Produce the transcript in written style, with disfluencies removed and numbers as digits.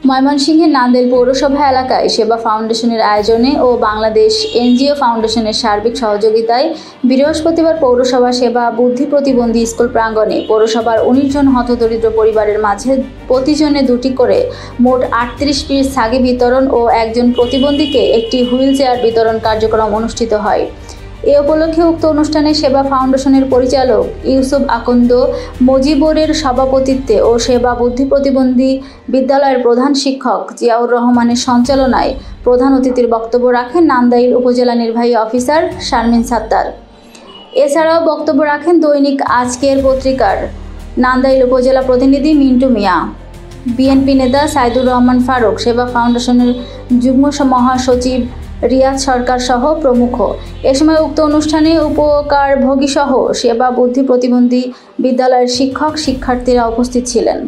ময়মনসিংহের নান্দেল পৌরসভা এলাকায় সেবা ফাউন্ডেশনের আয়োজনে ও বাংলাদেশ এনজিও ফাউন্ডেশনের সার্বিক সহযোগিতায় বৃহস্পতিবার পৌরসভা সেবা বুদ্ধি প্রতিবন্ধী স্কুল প্রাঙ্গণে পৌরসভার ১৯ জন হতদরিদ্র পরিবারের মাঝে প্রতিজনে ২টি করে মোট ৩৮ পিস ছাগি বিতরণ ও একজন প্রতিবন্ধীকে একটি হুইল চেয়ার বিতরণ কার্যক্রম অনুষ্ঠিত হয়। এ উপলক্ষে উক্ত অনুষ্ঠানে সেবা ফাউন্ডেশনের পরিচালক ইউসুফ আকন্দ মজিবরের সভাপতিত্বে ও সেবা বুদ্ধি প্রতিবন্ধী বিদ্যালয়ের প্রধান শিক্ষক জিয়াউর রহমানের সঞ্চালনায় প্রধান অতিথির বক্তব্য রাখেন নান্দাইল উপজেলা নির্বাহী অফিসার শারমিন সাত্তার। এছাড়াও বক্তব্য রাখেন দৈনিক আজকের পত্রিকার নান্দাইল উপজেলা প্রতিনিধি মিন্টু মিয়া, বিএনপি নেতা সাইদুর রহমান ফারুক, সেবা ফাউন্ডেশনের যুগ্ম মহাসচিব রিয়াদ সরকার সহ প্রমুখ। এ সময় উক্ত অনুষ্ঠানে উপকারভোগী সহ সেবা বুদ্ধি প্রতিবন্ধী বিদ্যালয়ের শিক্ষক শিক্ষার্থীরা উপস্থিত ছিলেন।